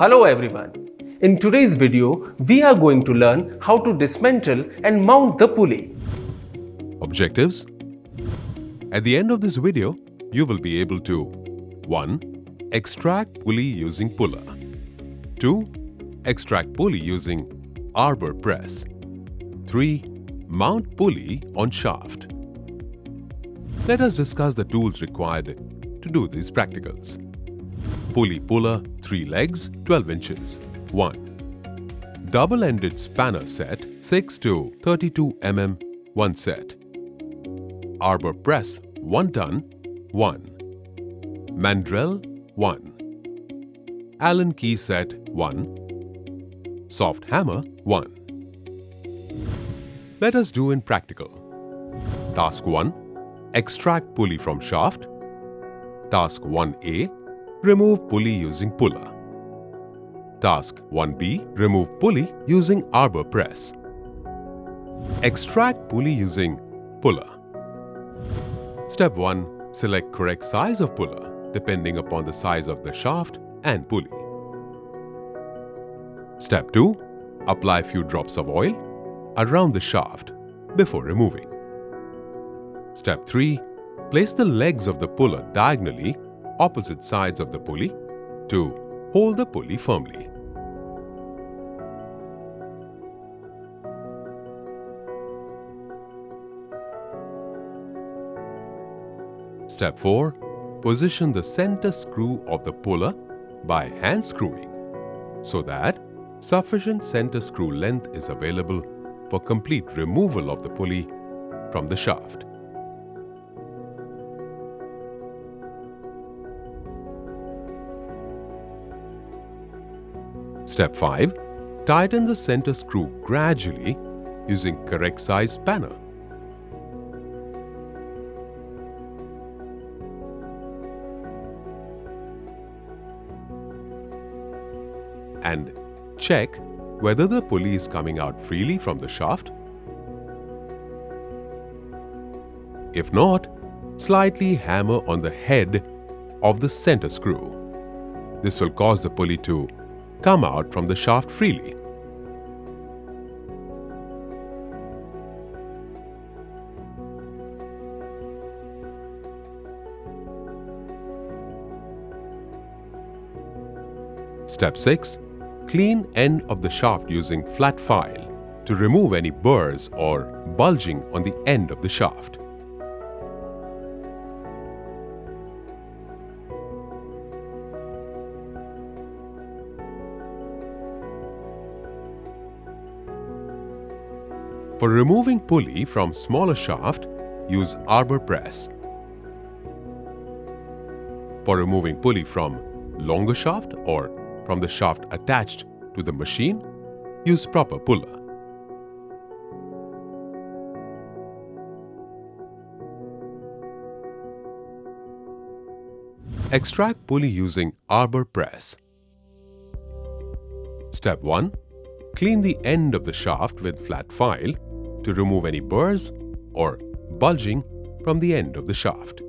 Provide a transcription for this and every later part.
Hello everyone. In today's video, we are going to learn how to dismantle and mount the pulley. Objectives. At the end of this video, you will be able to 1. Extract pulley using puller. 2. Extract pulley using arbor press. 3. Mount pulley on shaft. Let us discuss the tools required to do these practicals. Pulley puller 3 legs 12 inches 1. Double-ended spanner set 6 to 32 mm 1 set. Arbor press 1 ton 1. Mandrel 1. Allen key set 1. Soft hammer 1. Let us do in practical. Task 1. Extract pulley from shaft. Task 1A. Remove pulley using puller. Task 1B. Remove pulley using arbor press. Extract pulley using puller. Step 1. Select correct size of puller depending upon the size of the shaft and pulley. Step 2. Apply few drops of oil around the shaft before removing. Step 3. Place the legs of the puller diagonally opposite sides of the pulley to hold the pulley firmly. Step 4. Position the center screw of the puller by hand screwing so that sufficient center screw length is available for complete removal of the pulley from the shaft. Step 5. Tighten the center screw gradually using correct size spanner. And check whether the pulley is coming out freely from the shaft. If not, slightly hammer on the head of the center screw. This will cause the pulley to come out from the shaft freely. Step 6. Clean end of the shaft using flat file to remove any burrs or bulging on the end of the shaft. For removing pulley from smaller shaft, use arbor press. For removing pulley from longer shaft or from the shaft attached to the machine, use proper puller. Extract pulley using arbor press. Step 1. Clean the end of the shaft with flat file to remove any burrs or bulging from the end of the shaft.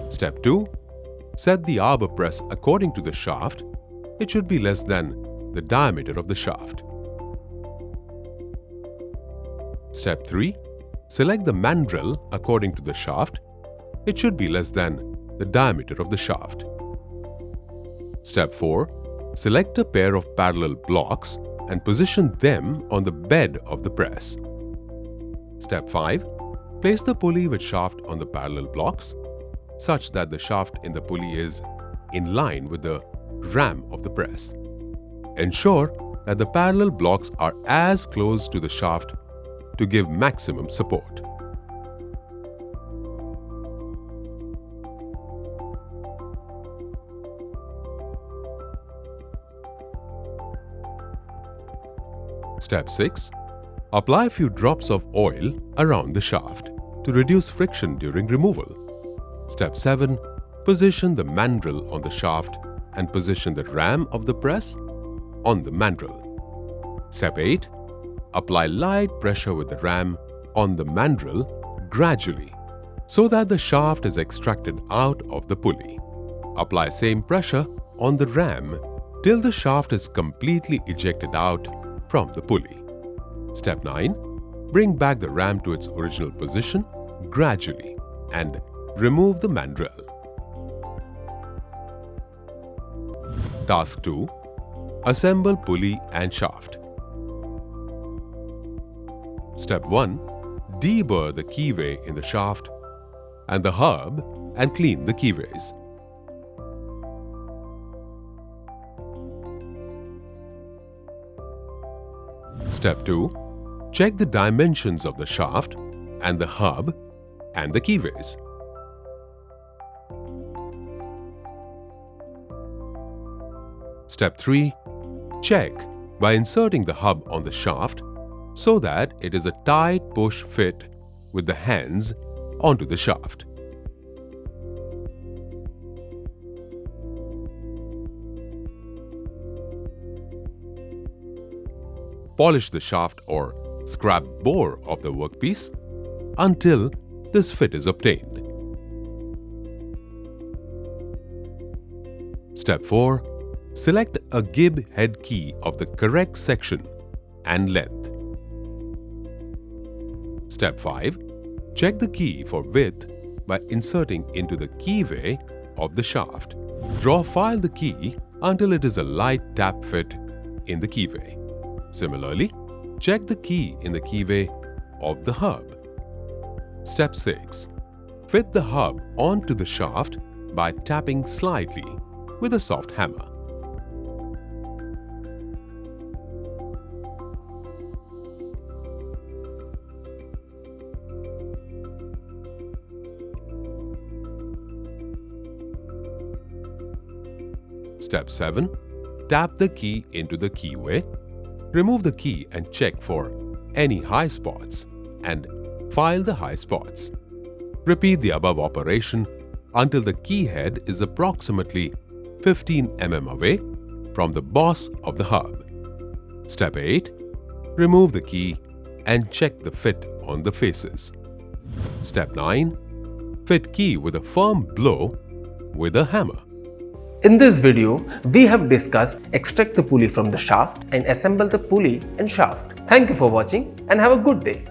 Step 2. Set the arbor press according to the shaft. It should be less than the diameter of the shaft. Step 3. Select the mandrel according to the shaft. It should be less than the diameter of the shaft. Step 4. Select a pair of parallel blocks and position them on the bed of the press. Step 5. Place the pulley with shaft on the parallel blocks such that the shaft in the pulley is in line with the ram of the press. Ensure that the parallel blocks are as close to the shaft to give maximum support. Step 6. Apply a few drops of oil around the shaft to reduce friction during removal. Step 7. Position the mandrel on the shaft and position the ram of the press on the mandrel. Step 8. Apply light pressure with the ram on the mandrel gradually so that the shaft is extracted out of the pulley. Apply same pressure on the ram till the shaft is completely ejected out from the pulley. Step 9. Bring back the ram to its original position gradually and remove the mandrel. Task 2. Assemble pulley and shaft. Step 1. Deburr the keyway in the shaft and the hub and clean the keyways. Step 2. Check the dimensions of the shaft and the hub and the keyways. Step 3. Check by inserting the hub on the shaft so that it is a tight push fit with the hands onto the shaft. Polish the shaft or scrap bore of the workpiece until this fit is obtained. Step 4. Select a gib head key of the correct section and length. Step 5. Check the key for width by inserting into the keyway of the shaft. File the key until it is a light tap fit in the keyway. Similarly, check the key in the keyway of the hub. Step 6. Fit the hub onto the shaft by tapping slightly with a soft hammer. Step 7. Tap the key into the keyway. Remove the key and check for any high spots and file the high spots. Repeat the above operation until the key head is approximately 15 mm away from the boss of the hub. Step 8. Remove the key and check the fit on the faces. Step 9. Fit key with a firm blow with a hammer. In this video, we have discussed extract the pulley from the shaft and assemble the pulley and shaft. Thank you for watching and have a good day.